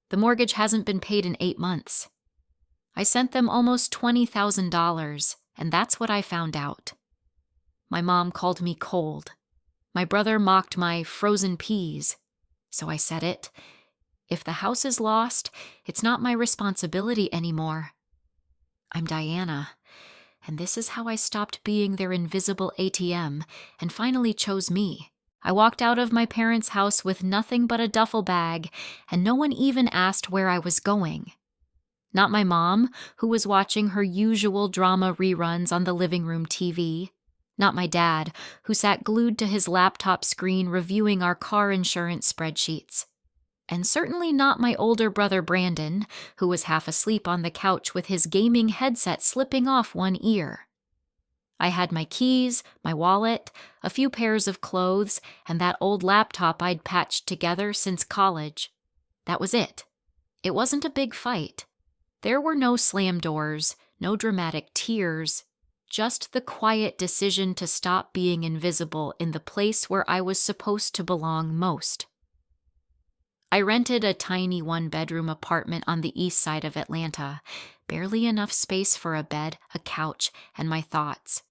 The mortgage hasn't been paid in 8 months. I sent them almost $20,000, and that's what I found out. My mom called me cold. My brother mocked my frozen peas. So I said it. If the house is lost, it's not my responsibility anymore. I'm Diana, and this is how I stopped being their invisible ATM and finally chose me. I walked out of my parents' house with nothing but a duffel bag, and no one even asked where I was going. Not my mom, who was watching her usual drama reruns on the living room TV. Not my dad, who sat glued to his laptop screen reviewing our car insurance spreadsheets. And certainly not my older brother Brandon, who was half asleep on the couch with his gaming headset slipping off one ear. I had my keys, my wallet, a few pairs of clothes, and that old laptop I'd patched together since college. That was it. It wasn't a big fight. There were no slam doors, no dramatic tears, just the quiet decision to stop being invisible in the place where I was supposed to belong most. I rented a tiny one-bedroom apartment on the east side of Atlanta, barely enough space for a bed, a couch, and my thoughts.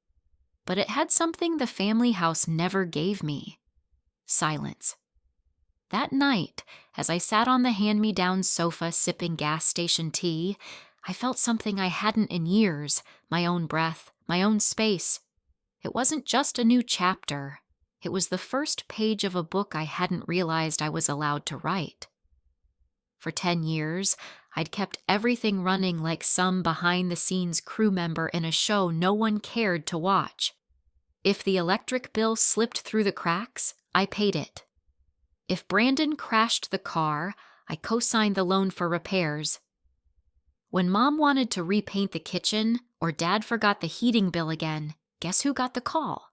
But it had something the family house never gave me: silence. That night, as I sat on the hand-me-down sofa sipping gas station tea, I felt something I hadn't in years, my own breath, my own space. It wasn't just a new chapter. It was the first page of a book I hadn't realized I was allowed to write. For 10 years, I'd kept everything running like some behind-the-scenes crew member in a show no one cared to watch. If the electric bill slipped through the cracks, I paid it. If Brandon crashed the car, I co-signed the loan for repairs. When Mom wanted to repaint the kitchen, or Dad forgot the heating bill again, guess who got the call?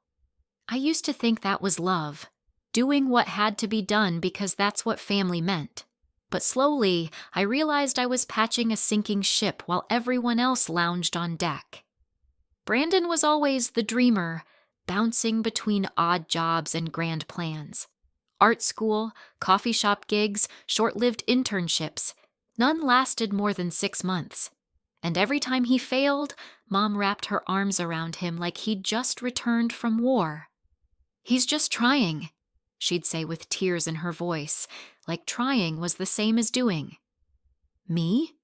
I used to think that was love, doing what had to be done because that's what family meant. But slowly, I realized I was patching a sinking ship while everyone else lounged on deck. Brandon was always the dreamer, bouncing between odd jobs and grand plans. Art school, coffee shop gigs, short-lived internships. None lasted more than 6 months. And every time he failed, Mom wrapped her arms around him like he'd just returned from war. "He's just trying," she'd say with tears in her voice, like trying was the same as doing. Me?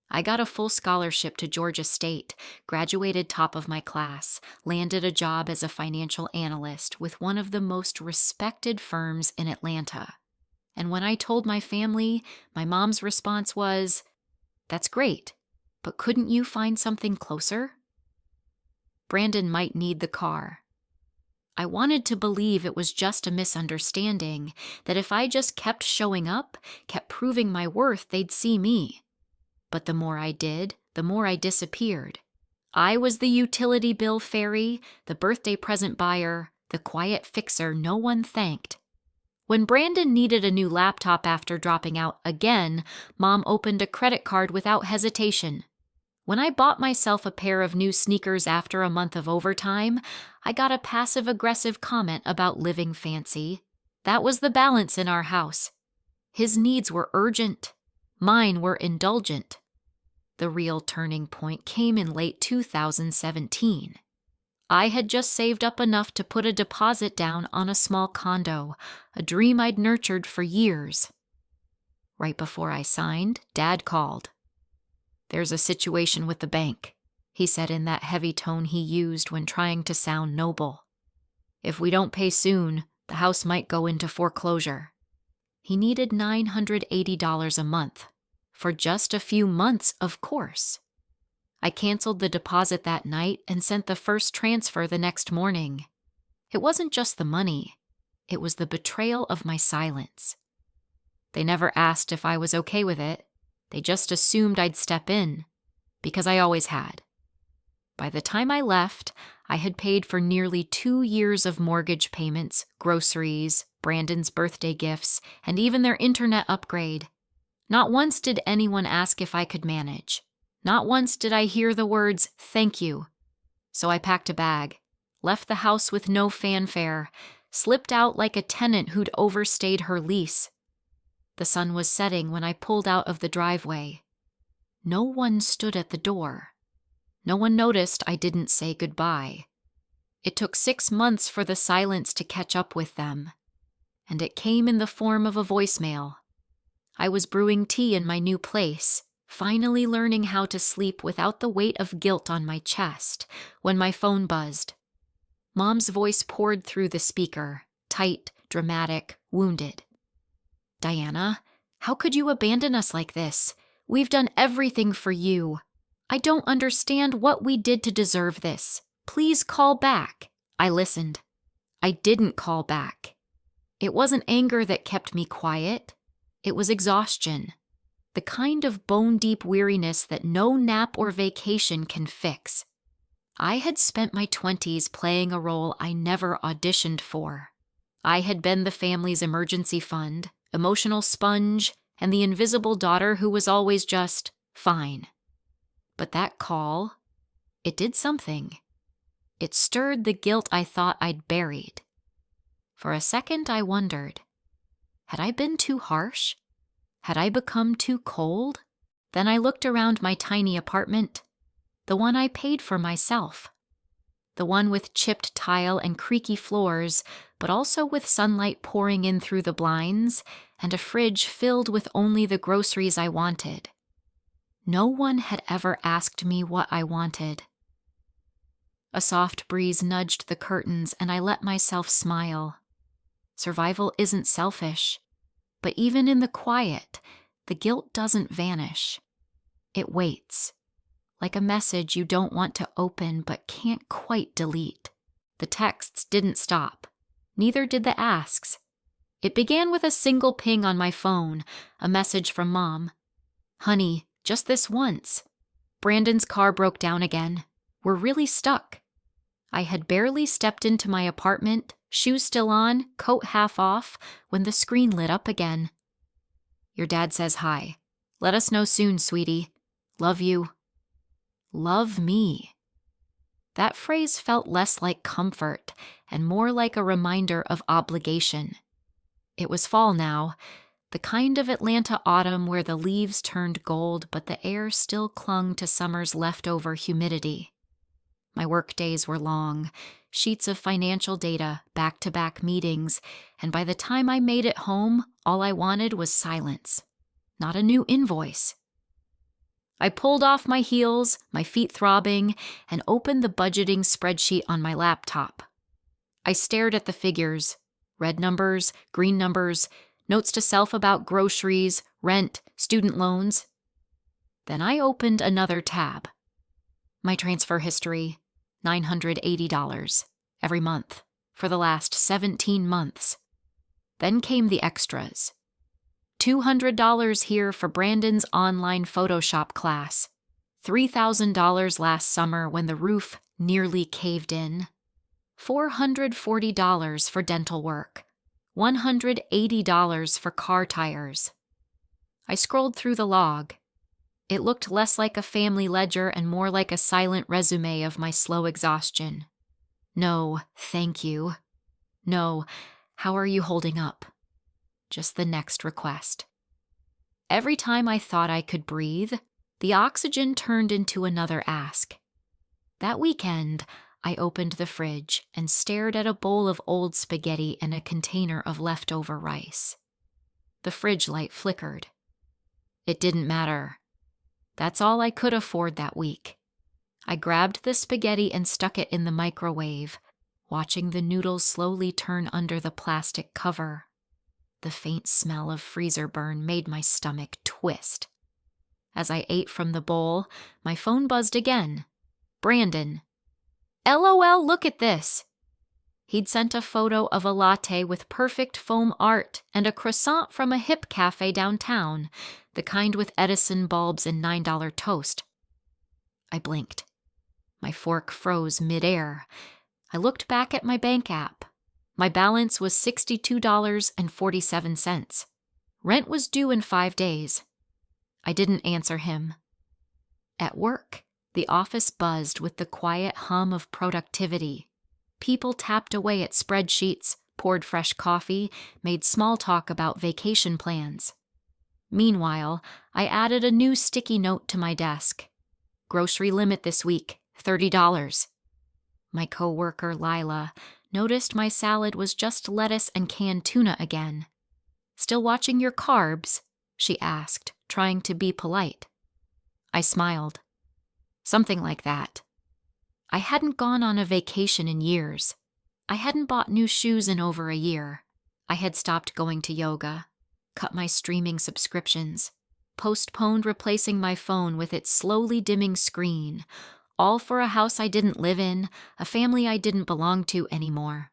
I got a full scholarship to Georgia State, graduated top of my class, landed a job as a financial analyst with one of the most respected firms in Atlanta. And when I told my family, my mom's response was, "That's great, but couldn't you find something closer?" Brandon might need the car. I wanted to believe it was just a misunderstanding, that if I just kept showing up, kept proving my worth, they'd see me. But the more I did, the more I disappeared. I was the utility bill fairy, the birthday present buyer, the quiet fixer no one thanked. When Brandon needed a new laptop after dropping out again, Mom opened a credit card without hesitation. When I bought myself a pair of new sneakers after a month of overtime, I got a passive-aggressive comment about living fancy. That was the balance in our house. His needs were urgent. Mine were indulgent. The real turning point came in late 2017. I had just saved up enough to put a deposit down on a small condo, a dream I'd nurtured for years. Right before I signed, Dad called. "There's a situation with the bank," he said in that heavy tone he used when trying to sound noble. "If we don't pay soon, the house might go into foreclosure." He needed $980 a month. For just a few months, of course. I canceled the deposit that night and sent the first transfer the next morning. It wasn't just the money. It was the betrayal of my silence. They never asked if I was okay with it. They just assumed I'd step in, because I always had. By the time I left, I had paid for nearly 2 years of mortgage payments, groceries, Brandon's birthday gifts, and even their internet upgrade. Not once did anyone ask if I could manage. Not once did I hear the words, "Thank you." So I packed a bag, left the house with no fanfare, slipped out like a tenant who'd overstayed her lease. The sun was setting when I pulled out of the driveway. No one stood at the door. No one noticed I didn't say goodbye. It took 6 months for the silence to catch up with them, and it came in the form of a voicemail. I was brewing tea in my new place, finally learning how to sleep without the weight of guilt on my chest, when my phone buzzed. Mom's voice poured through the speaker, tight, dramatic, wounded. "Diana, how could you abandon us like this? We've done everything for you. I don't understand what we did to deserve this. Please call back." I listened. I didn't call back. It wasn't anger that kept me quiet. It was exhaustion. The kind of bone-deep weariness that no nap or vacation can fix. I had spent my 20s playing a role I never auditioned for. I had been the family's emergency fund, emotional sponge, and the invisible daughter who was always just fine. But that call, it did something. It stirred the guilt I thought I'd buried. For a second, I wondered, had I been too harsh? Had I become too cold? Then I looked around my tiny apartment, the one I paid for myself. The one with chipped tile and creaky floors, but also with sunlight pouring in through the blinds and a fridge filled with only the groceries I wanted. No one had ever asked me what I wanted. A soft breeze nudged the curtains and I let myself smile. Survival isn't selfish, but even in the quiet, the guilt doesn't vanish. It waits, like a message you don't want to open but can't quite delete. The texts didn't stop. Neither did the asks. It began with a single ping on my phone, a message from Mom. "Honey, just this once. Brandon's car broke down again. We're really stuck." I had barely stepped into my apartment, shoes still on, coat half off, when the screen lit up again. "Your dad says hi. Let us know soon, sweetie. Love you." Love me. That phrase felt less like comfort and more like a reminder of obligation. It was fall now, the kind of Atlanta autumn where the leaves turned gold but the air still clung to summer's leftover humidity. My work days were long, sheets of financial data, back-to-back meetings, and by the time I made it home, all I wanted was silence, not a new invoice. I pulled off my heels, my feet throbbing, and opened the budgeting spreadsheet on my laptop. I stared at the figures, red numbers, green numbers, notes to self about groceries, rent, student loans. Then I opened another tab. My transfer history, $980 every month for the last 17 months. Then came the extras. $200 here for Brandon's online Photoshop class, $3,000 last summer when the roof nearly caved in, $440 for dental work, $180 for car tires. I scrolled through the log. It looked less like a family ledger and more like a silent resume of my slow exhaustion. No, thank you. No, how are you holding up? Just the next request. Every time I thought I could breathe, the oxygen turned into another ask. That weekend, I opened the fridge and stared at a bowl of old spaghetti and a container of leftover rice. The fridge light flickered. It didn't matter. That's all I could afford that week. I grabbed the spaghetti and stuck it in the microwave, watching the noodles slowly turn under the plastic cover. The faint smell of freezer burn made my stomach twist. As I ate from the bowl, my phone buzzed again. Brandon. LOL, look at this. He'd sent a photo of a latte with perfect foam art and a croissant from a hip cafe downtown, the kind with Edison bulbs and $9 toast. I blinked. My fork froze midair. I looked back at my bank app. My balance was $62.47. Rent was due in 5 days. I didn't answer him. At work, the office buzzed with the quiet hum of productivity. People tapped away at spreadsheets, poured fresh coffee, made small talk about vacation plans. Meanwhile, I added a new sticky note to my desk. Grocery limit this week, $30. My coworker, Lila, noticed my salad was just lettuce and canned tuna again. "Still watching your carbs?" she asked, trying to be polite. I smiled. "Something like that." I hadn't gone on a vacation in years. I hadn't bought new shoes in over a year. I had stopped going to yoga, cut my streaming subscriptions, postponed replacing my phone with its slowly dimming screen, all for a house I didn't live in, a family I didn't belong to anymore.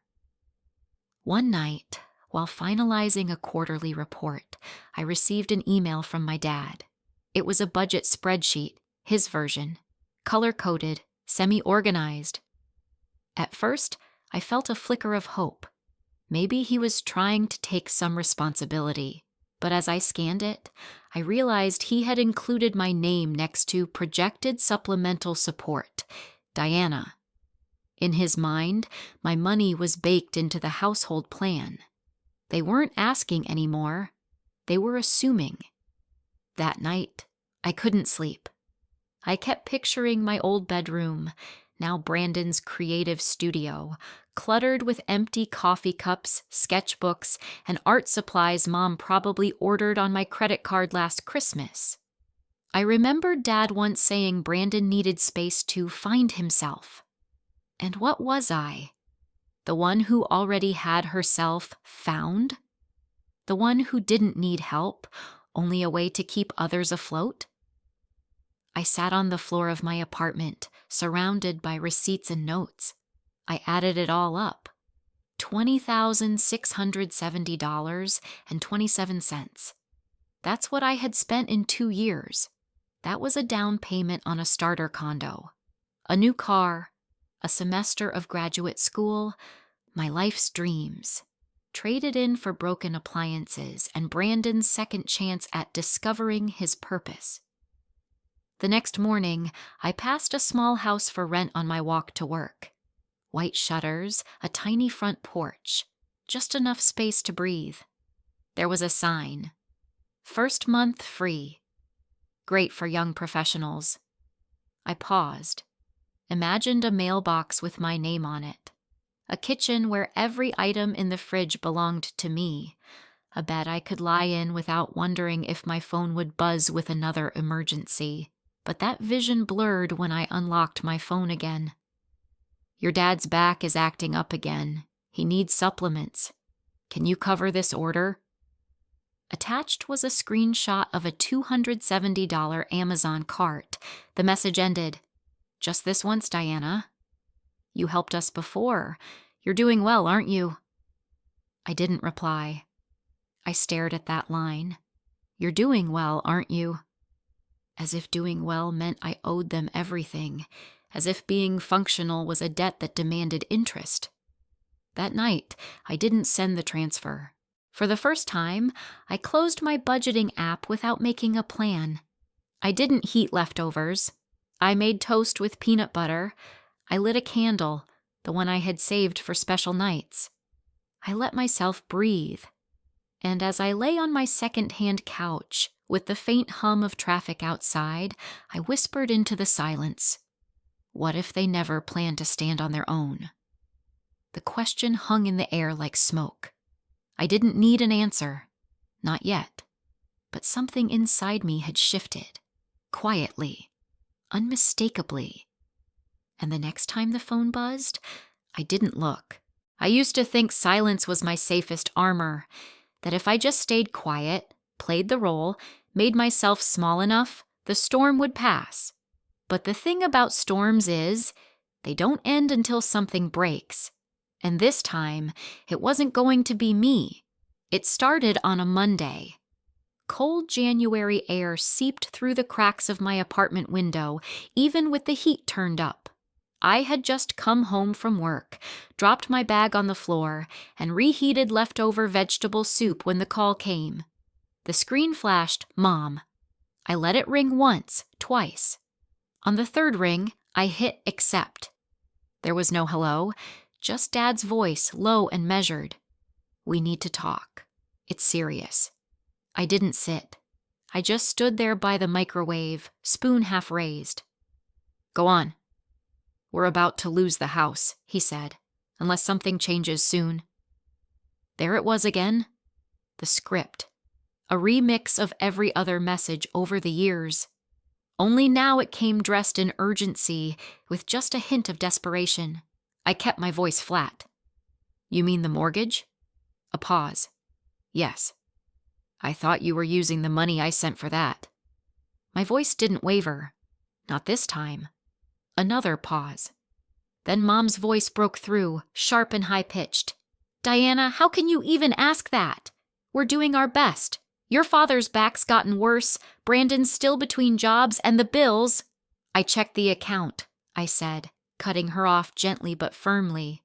One night, while finalizing a quarterly report, I received an email from my dad. It was a budget spreadsheet, his version, color-coded, semi-organized. At first, I felt a flicker of hope. Maybe he was trying to take some responsibility, but as I scanned it, I realized he had included my name next to projected supplemental support, Diana. In his mind, my money was baked into the household plan. They weren't asking anymore. They were assuming. That night, I couldn't sleep. I kept picturing my old bedroom, now Brandon's creative studio, cluttered with empty coffee cups, sketchbooks, and art supplies Mom probably ordered on my credit card last Christmas. I remembered Dad once saying Brandon needed space to find himself. And what was I? The one who already had herself found? The one who didn't need help, only a way to keep others afloat? I sat on the floor of my apartment, surrounded by receipts and notes. I added it all up. $20,670.27. That's what I had spent in 2 years. That was a down payment on a starter condo, a new car, a semester of graduate school, my life's dreams, traded in for broken appliances and Brandon's second chance at discovering his purpose. The next morning, I passed a small house for rent on my walk to work. White shutters, a tiny front porch, just enough space to breathe. There was a sign. First month free. Great for young professionals. I paused, imagined a mailbox with my name on it, a kitchen where every item in the fridge belonged to me, a bed I could lie in without wondering if my phone would buzz with another emergency. But that vision blurred when I unlocked my phone again. "Your dad's back is acting up again. He needs supplements. Can you cover this order?" Attached was a screenshot of a $270 Amazon cart. The message ended, "Just this once, Diana. You helped us before. You're doing well, aren't you?" I didn't reply. I stared at that line. "You're doing well, aren't you?" As if doing well meant I owed them everything, as if being functional was a debt that demanded interest. That night, I didn't send the transfer. For the first time, I closed my budgeting app without making a plan. I didn't heat leftovers. I made toast with peanut butter. I lit a candle, the one I had saved for special nights. I let myself breathe. And as I lay on my second-hand couch, with the faint hum of traffic outside, I whispered into the silence, what if they never plan to stand on their own? The question hung in the air like smoke. I didn't need an answer. Not yet. But something inside me had shifted. Quietly. Unmistakably. And the next time the phone buzzed, I didn't look. I used to think silence was my safest armor, that if I just stayed quiet, played the role, made myself small enough, the storm would pass. But the thing about storms is, they don't end until something breaks. And this time, it wasn't going to be me. It started on a Monday. Cold January air seeped through the cracks of my apartment window, even with the heat turned up. I had just come home from work, dropped my bag on the floor, and reheated leftover vegetable soup when the call came. The screen flashed, "Mom." I let it ring once, twice. On the third ring, I hit accept. There was no hello, just Dad's voice, low and measured. "We need to talk. It's serious." I didn't sit. I just stood there by the microwave, spoon half raised. "Go on." "We're about to lose the house," he said, "unless something changes soon." There it was again. The script. A remix of every other message over the years. Only now it came dressed in urgency, with just a hint of desperation. I kept my voice flat. "You mean the mortgage?" A pause. "Yes." "I thought you were using the money I sent for that." My voice didn't waver. Not this time. Another pause. Then Mom's voice broke through, sharp and high-pitched. "Diana, how can you even ask that? We're doing our best. Your father's back's gotten worse, Brandon's still between jobs, and the bills—" "I checked the account," I said, cutting her off gently but firmly.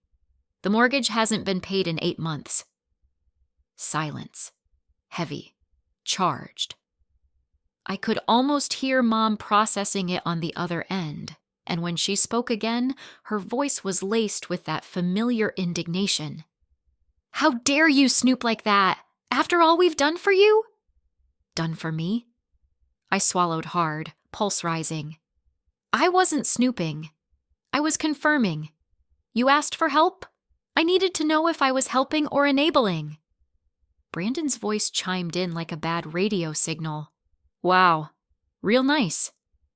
"The mortgage hasn't been paid in 8 months. Silence. Heavy. Charged. I could almost hear Mom processing it on the other end, and when she spoke again, her voice was laced with that familiar indignation. "How dare you snoop like that? After all we've done for you?" "Done for me?" I swallowed hard, pulse rising. "I wasn't snooping. I was confirming. You asked for help? I needed to know if I was helping or enabling." Brandon's voice chimed in like a bad radio signal. "Wow, real nice.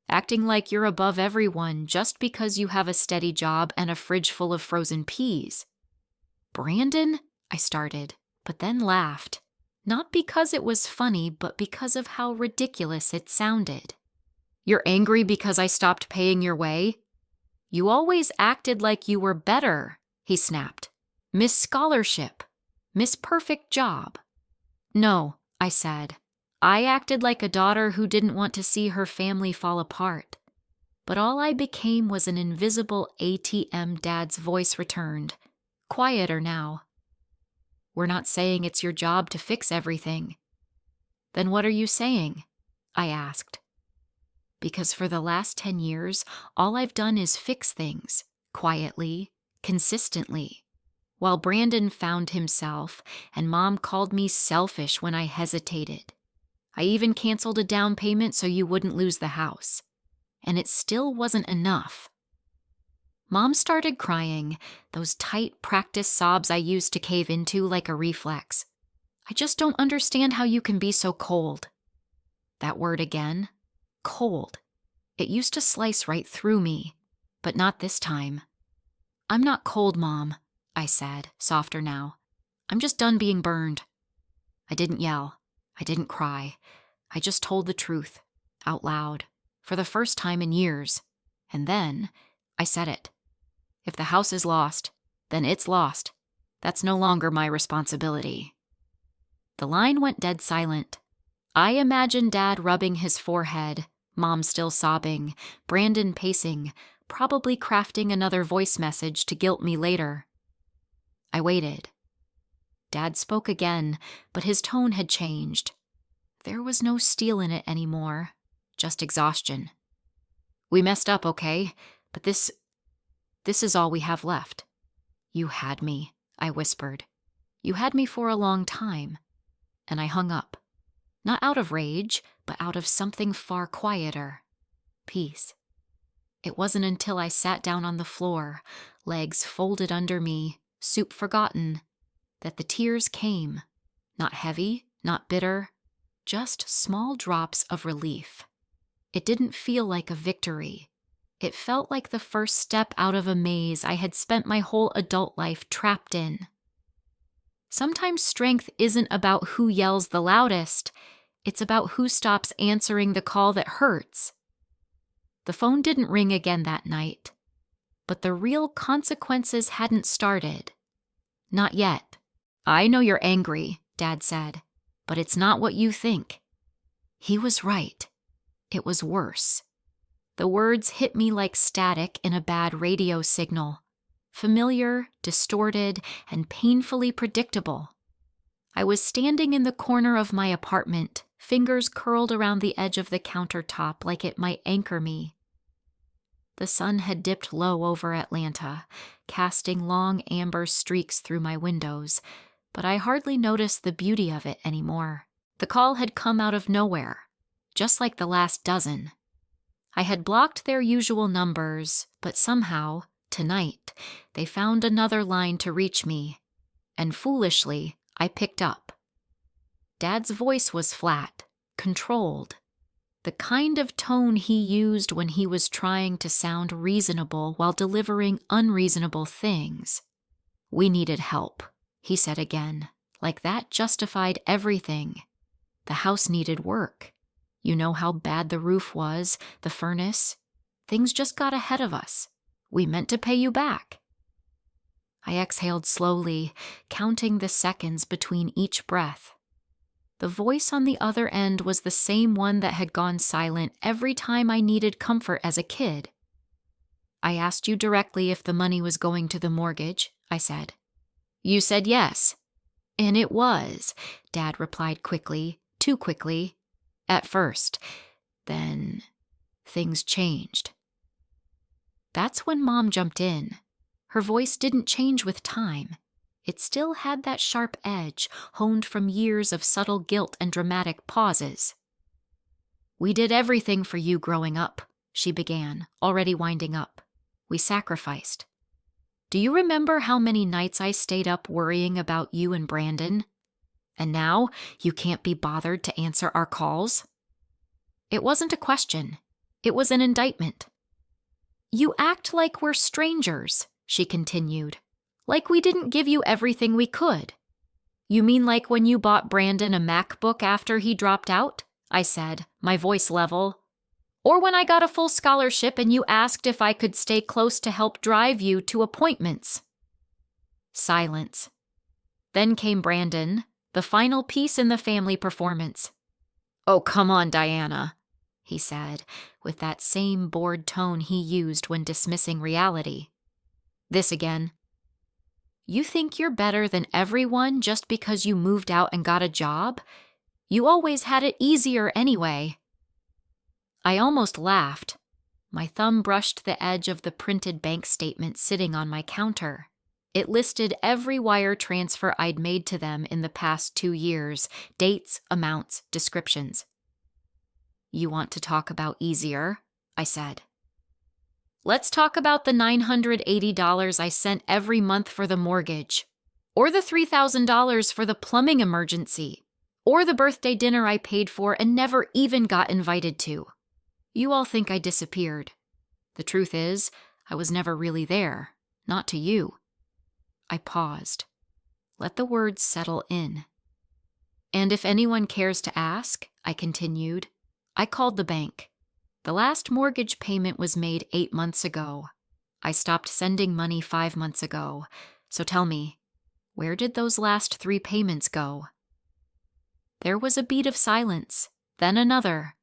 Acting like you're above everyone just because you have a steady job and a fridge full of frozen peas." "Brandon?" I started, but then laughed. Not because it was funny, but because of how ridiculous it sounded. "You're angry because I stopped paying your way?" "You always acted like you were better," he snapped. "Miss Scholarship. Miss Perfect Job." "No," I said. "I acted like a daughter who didn't want to see her family fall apart." But all I became was an invisible ATM. Dad's voice returned, quieter now. "We're not saying it's your job to fix everything." "Then what are you saying?" I asked. Because for the last 10 years, all I've done is fix things, quietly, consistently. While Brandon found himself, and Mom called me selfish when I hesitated. I even canceled a down payment so you wouldn't lose the house. And it still wasn't enough. Mom started crying, those tight practice sobs I used to cave into like a reflex. "I just don't understand how you can be so cold." That word again. Cold. It used to slice right through me, but not this time. "I'm not cold, Mom," I said, softer now. "I'm just done being burned." I didn't yell. I didn't cry. I just told the truth, out loud, for the first time in years. And then I said it. If the house is lost, then it's lost. That's no longer my responsibility. The line went dead silent. I imagined Dad rubbing his forehead, Mom still sobbing, Brandon pacing, probably crafting another voice message to guilt me later. I waited. Dad spoke again, but his tone had changed. There was no steel in it anymore, just exhaustion. "We messed up, okay? But this is all we have left." "You had me," I whispered. "You had me for a long time." And I hung up. Not out of rage, but out of something far quieter. Peace. It wasn't until I sat down on the floor, legs folded under me, soup forgotten, that the tears came. Not heavy, not bitter, just small drops of relief. It didn't feel like a victory. It felt like the first step out of a maze I had spent my whole adult life trapped in. Sometimes strength isn't about who yells the loudest. It's about who stops answering the call that hurts. The phone didn't ring again that night. But the real consequences hadn't started. Not yet. "I know you're angry," Dad said, "but it's not what you think." He was right. It was worse. The words hit me like static in a bad radio signal. Familiar, distorted, and painfully predictable. I was standing in the corner of my apartment, fingers curled around the edge of the countertop like it might anchor me. The sun had dipped low over Atlanta, casting long amber streaks through my windows, but I hardly noticed the beauty of it anymore. The call had come out of nowhere, just like the last dozen. I had blocked their usual numbers, but somehow, tonight, they found another line to reach me, and foolishly, I picked up. Dad's voice was flat, controlled, the kind of tone he used when he was trying to sound reasonable while delivering unreasonable things. "We needed help," he said again, like that justified everything. The house needed work. You know how bad the roof was, the furnace. Things just got ahead of us. We meant to pay you back. I exhaled slowly, counting the seconds between each breath. The voice on the other end was the same one that had gone silent every time I needed comfort as a kid. "I asked you directly if the money was going to the mortgage," I said. "You said yes." "And it was," Dad replied quickly, too quickly. "At first. Then things changed." That's when Mom jumped in. Her voice didn't change with time. It still had that sharp edge, honed from years of subtle guilt and dramatic pauses. "We did everything for you growing up," she began, already winding up. "We sacrificed. Do you remember how many nights I stayed up worrying about you and Brandon? And now you can't be bothered to answer our calls?" It wasn't a question. It was an indictment. "You act like we're strangers," she continued. "Like we didn't give you everything we could." "You mean like when you bought Brandon a MacBook after he dropped out?" I said, my voice level. "Or when I got a full scholarship and you asked if I could stay close to help drive you to appointments?" Silence. Then came Brandon, the final piece in the family performance. "Oh, come on, Diana," he said, with that same bored tone he used when dismissing reality. This again. "You think you're better than everyone just because you moved out and got a job? You always had it easier anyway." I almost laughed. My thumb brushed the edge of the printed bank statement sitting on my counter. It listed every wire transfer I'd made to them in the past 2 years, dates, amounts, descriptions. "You want to talk about easier?" I said. "Let's talk about the $980 I sent every month for the mortgage, or the $3,000 for the plumbing emergency, or the birthday dinner I paid for and never even got invited to. You all think I disappeared. The truth is, I was never really there, not to you." I paused. Let the words settle in. "And if anyone cares to ask," I continued, "I called the bank. The last mortgage payment was made 8 months ago. I stopped sending money 5 months ago. So tell me, where did those last 3 payments go?" There was a beat of silence, then another.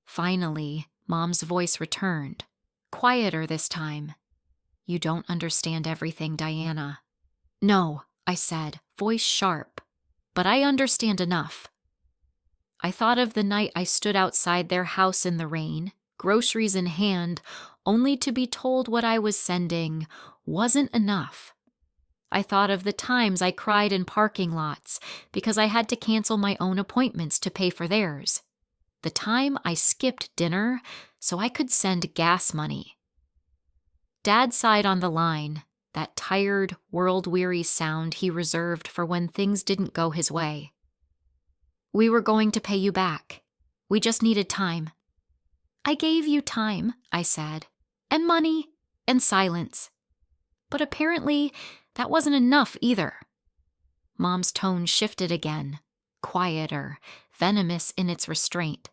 Finally, Mom's voice returned, quieter this time. "You don't understand everything, Diana." "No," I said, voice sharp, "but I understand enough." I thought of the night I stood outside their house in the rain, groceries in hand, only to be told what I was sending wasn't enough. I thought of the times I cried in parking lots because I had to cancel my own appointments to pay for theirs. The time I skipped dinner so I could send gas money. Dad sighed on the line, that tired, world-weary sound he reserved for when things didn't go his way. "We were going to pay you back. We just needed time." "I gave you time," I said, "and money, and silence. But apparently, that wasn't enough either." Mom's tone shifted again, quieter, venomous in its restraint.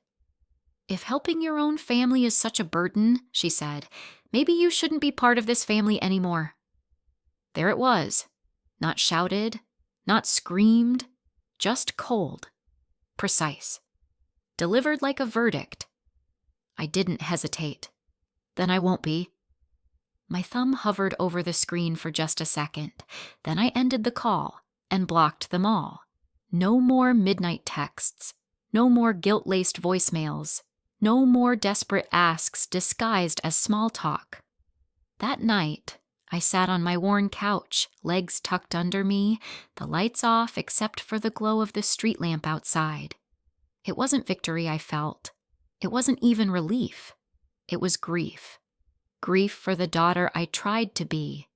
"If helping your own family is such a burden," she said, "maybe you shouldn't be part of this family anymore." There it was, not shouted, not screamed, just cold, precise, delivered like a verdict. I didn't hesitate. "Then I won't be." My thumb hovered over the screen for just a second. Then I ended the call and blocked them all. No more midnight texts. No more guilt-laced voicemails. No more desperate asks disguised as small talk. That night, I sat on my worn couch, legs tucked under me, the lights off except for the glow of the street lamp outside. It wasn't victory I felt. It wasn't even relief. It was grief. Grief for the daughter I tried to be,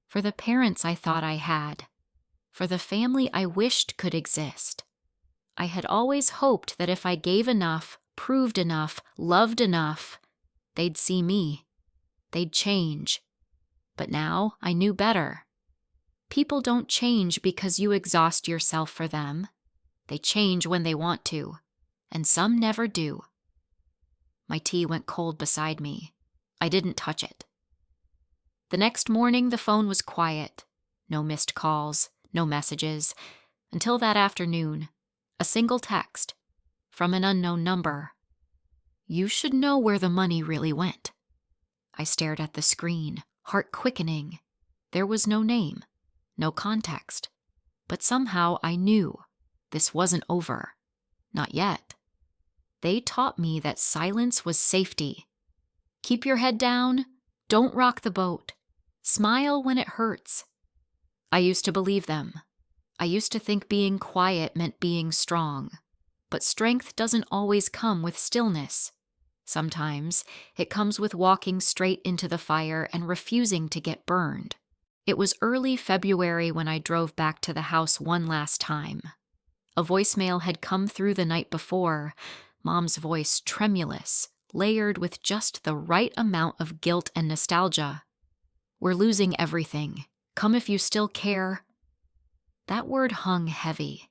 for the parents I thought I had, for the family I wished could exist. I had always hoped that if I gave enough, proved enough, loved enough, they'd see me. They'd change. But now I knew better. People don't change because you exhaust yourself for them. They change when they want to, and some never do. My tea went cold beside me. I didn't touch it. The next morning, the phone was quiet. No missed calls, no messages, until that afternoon. A single text from an unknown number. "You should know where the money really went." I stared at the screen, heart quickening. There was no name, no context. But somehow I knew this wasn't over. Not yet. They taught me that silence was safety. Keep your head down. Don't rock the boat. Smile when it hurts. I used to believe them. I used to think being quiet meant being strong. But strength doesn't always come with stillness. Sometimes it comes with walking straight into the fire and refusing to get burned. It was early February when I drove back to the house one last time. A voicemail had come through the night before, Mom's voice tremulous, layered with just the right amount of guilt and nostalgia. "We're losing everything. Come if you still care." That word hung heavy.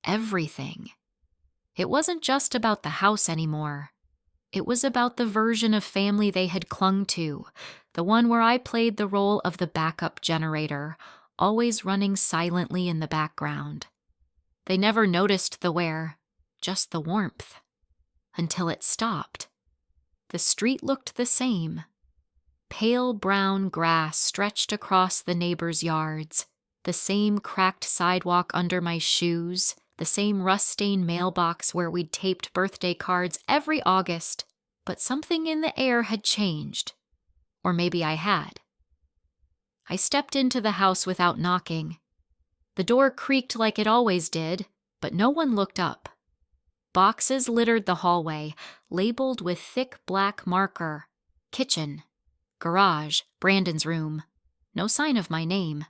Everything. It wasn't just about the house anymore. It was about the version of family they had clung to, the one where I played the role of the backup generator, always running silently in the background. They never noticed the wear, just the warmth. Until it stopped. The street looked the same. Pale brown grass stretched across the neighbors' yards, the same cracked sidewalk under my shoes, the same rust-stained mailbox where we'd taped birthday cards every August. But something in the air had changed. Or maybe I had. I stepped into the house without knocking. The door creaked like it always did, but no one looked up. Boxes littered the hallway, labeled with thick black marker. Kitchen. Garage. Brandon's room. No sign of my name.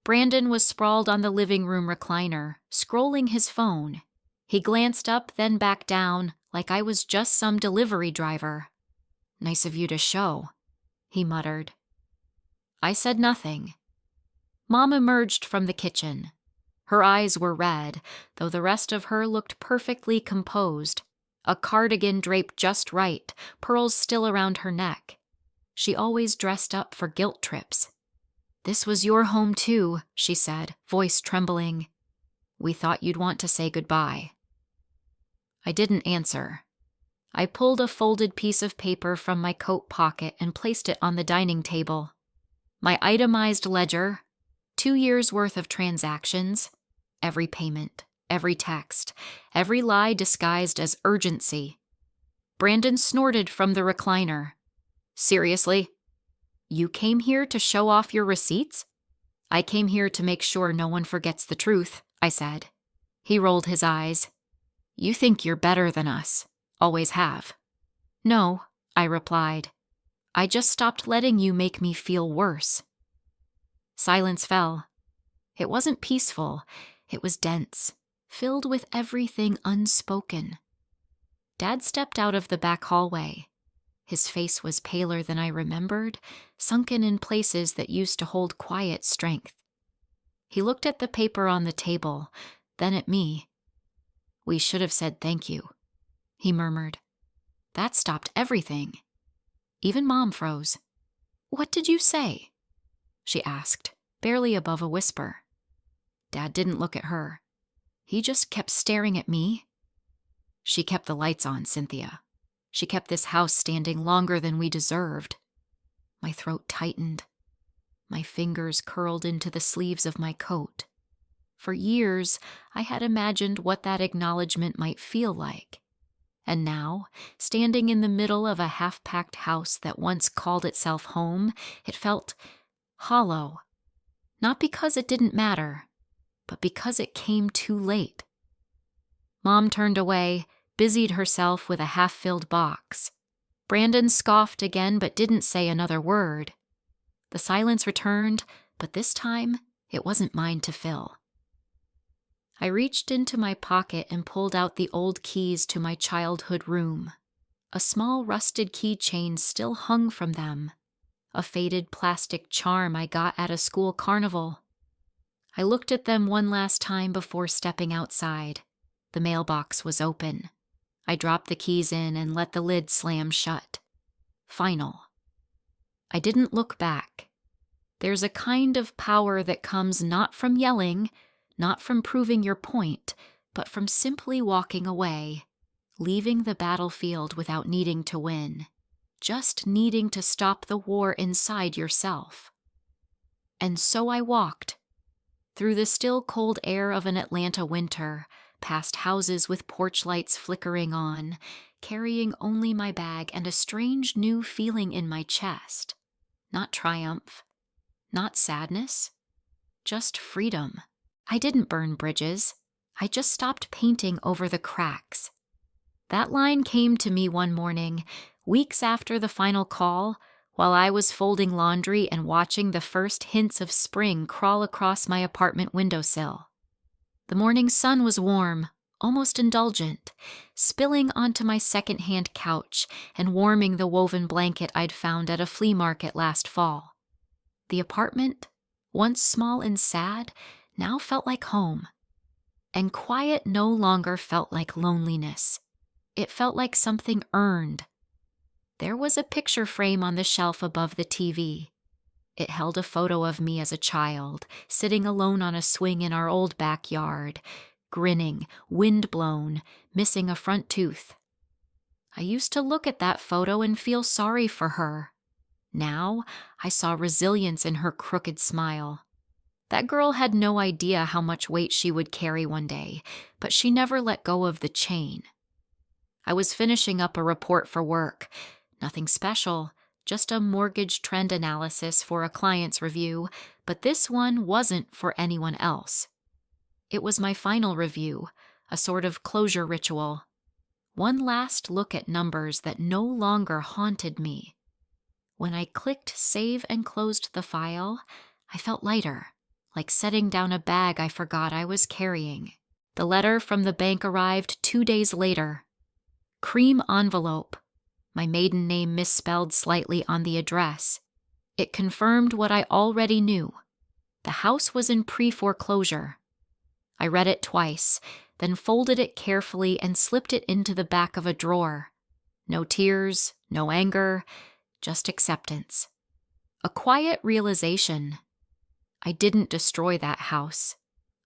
Brandon was sprawled on the living room recliner, scrolling his phone. He glanced up, then back down, like I was just some delivery driver. "Nice of you to show," he muttered. I said nothing. Mom emerged from the kitchen. Her eyes were red, though the rest of her looked perfectly composed. A cardigan draped just right, pearls still around her neck. She always dressed up for guilt trips. "This was your home too," she said, voice trembling. "We thought you'd want to say goodbye." I didn't answer. I pulled a folded piece of paper from my coat pocket and placed it on the dining table. My itemized ledger, 2 years' worth of transactions, every payment, every text, every lie disguised as urgency. Brandon snorted from the recliner. "Seriously? You came here to show off your receipts?" "I came here to make sure no one forgets the truth," I said. He rolled his eyes. "You think you're better than us. Always have." "No," I replied. "I just stopped letting you make me feel worse." Silence fell. It wasn't peaceful. It was dense, filled with everything unspoken. Dad stepped out of the back hallway. His face was paler than I remembered, sunken in places that used to hold quiet strength. He looked at the paper on the table, then at me. "We should have said thank you," he murmured. "That stopped everything." Even Mom froze. "What did you say?" she asked, barely above a whisper. Dad didn't look at her. He just kept staring at me. "She kept the lights on, Cynthia. She kept this house standing longer than we deserved." My throat tightened. My fingers curled into the sleeves of my coat. For years, I had imagined what that acknowledgement might feel like. And now, standing in the middle of a half-packed house that once called itself home, it felt hollow. Not because it didn't matter, but because it came too late. Mom turned away, busied herself with a half-filled box. Brandon scoffed again but didn't say another word. The silence returned, but this time it wasn't mine to fill. I reached into my pocket and pulled out the old keys to my childhood room. A small rusted keychain still hung from them, a faded plastic charm I got at a school carnival. I looked at them one last time before stepping outside. The mailbox was open. I dropped the keys in and let the lid slam shut. Final. I didn't look back. There's a kind of power that comes not from yelling, not from proving your point, but from simply walking away, leaving the battlefield without needing to win, just needing to stop the war inside yourself. And so I walked, through the still cold air of an Atlanta winter, past houses with porch lights flickering on, carrying only my bag and a strange new feeling in my chest. Not triumph, not sadness, just freedom. I didn't burn bridges. I just stopped painting over the cracks. That line came to me one morning, weeks after the final call, while I was folding laundry and watching the first hints of spring crawl across my apartment windowsill. The morning sun was warm, almost indulgent, spilling onto my second-hand couch and warming the woven blanket I'd found at a flea market last fall. The apartment, once small and sad, now felt like home. And quiet no longer felt like loneliness. It felt like something earned. There was a picture frame on the shelf above the TV. It held a photo of me as a child, sitting alone on a swing in our old backyard, grinning, wind-blown, missing a front tooth. I used to look at that photo and feel sorry for her. Now, I saw resilience in her crooked smile. That girl had no idea how much weight she would carry one day, but she never let go of the chain. I was finishing up a report for work. Nothing special, just a mortgage trend analysis for a client's review, but this one wasn't for anyone else. It was my final review, a sort of closure ritual. One last look at numbers that no longer haunted me. When I clicked save and closed the file, I felt lighter, like setting down a bag I forgot I was carrying. The letter from the bank arrived 2 days later. Cream envelope. My maiden name misspelled slightly on the address. It confirmed what I already knew. The house was in pre-foreclosure. I read it twice, then folded it carefully and slipped it into the back of a drawer. No tears, no anger, just acceptance. A quiet realization. I didn't destroy that house.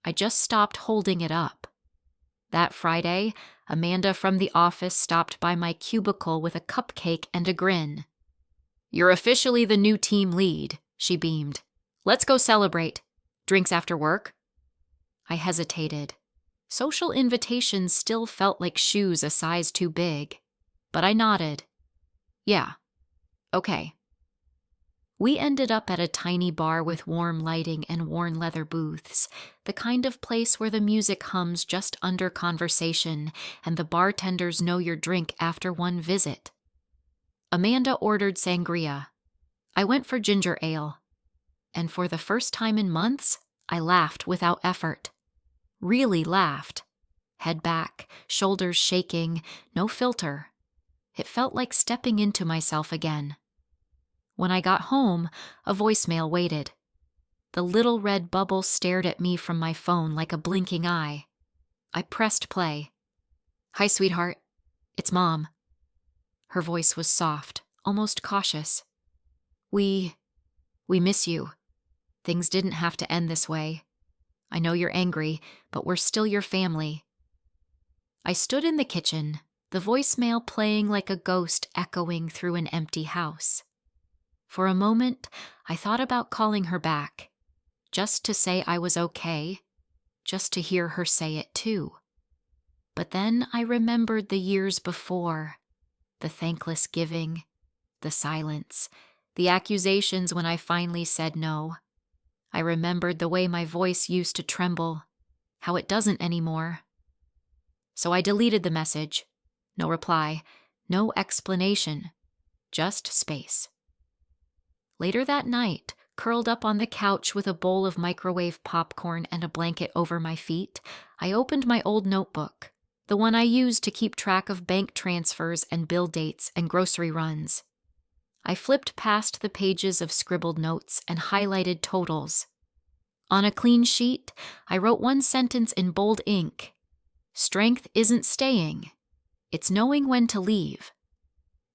I just stopped holding it up. That Friday, Amanda from the office stopped by my cubicle with a cupcake and a grin. "You're officially the new team lead," she beamed. "Let's go celebrate. Drinks after work?" I hesitated. Social invitations still felt like shoes a size too big. But I nodded. "Yeah. Okay." We ended up at a tiny bar with warm lighting and worn leather booths, the kind of place where the music hums just under conversation and the bartenders know your drink after one visit. Amanda ordered sangria. I went for ginger ale. And for the first time in months, I laughed without effort. Really laughed. Head back, shoulders shaking, no filter. It felt like stepping into myself again. When I got home, a voicemail waited. The little red bubble stared at me from my phone like a blinking eye. I pressed play. "Hi, sweetheart. It's Mom." Her voice was soft, almost cautious. We miss you. Things didn't have to end this way. I know you're angry, but we're still your family." I stood in the kitchen, the voicemail playing like a ghost echoing through an empty house. For a moment, I thought about calling her back, just to say I was okay, just to hear her say it too. But then I remembered the years before, the thankless giving, the silence, the accusations when I finally said no. I remembered the way my voice used to tremble, how it doesn't anymore. So I deleted the message, No reply, no explanation, just space. Later that night, curled up on the couch with a bowl of microwave popcorn and a blanket over my feet, I opened my old notebook, the one I used to keep track of bank transfers and bill dates and grocery runs. I flipped past the pages of scribbled notes and highlighted totals. On a clean sheet, I wrote one sentence in bold ink. Strength isn't staying. It's knowing when to leave.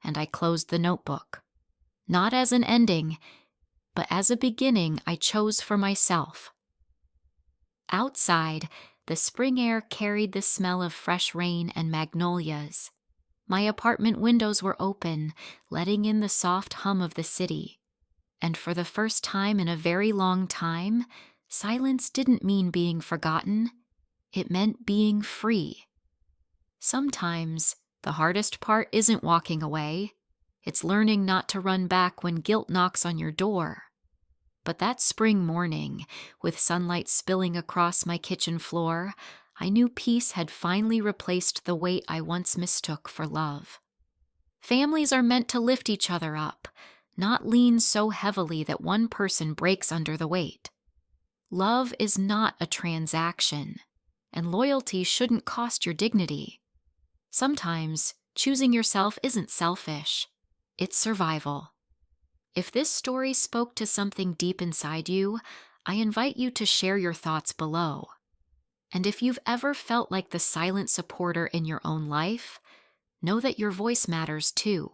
And I closed the notebook. Not as an ending, but as a beginning I chose for myself. Outside, the spring air carried the smell of fresh rain and magnolias. My apartment windows were open, letting in the soft hum of the city. And for the first time in a very long time, silence didn't mean being forgotten. It meant being free. Sometimes the hardest part isn't walking away. It's learning not to run back when guilt knocks on your door. But that spring morning, with sunlight spilling across my kitchen floor, I knew peace had finally replaced the weight I once mistook for love. Families are meant to lift each other up, not lean so heavily that one person breaks under the weight. Love is not a transaction, and loyalty shouldn't cost your dignity. Sometimes, choosing yourself isn't selfish. It's survival. If this story spoke to something deep inside you, I invite you to share your thoughts below. And if you've ever felt like the silent supporter in your own life, know that your voice matters too.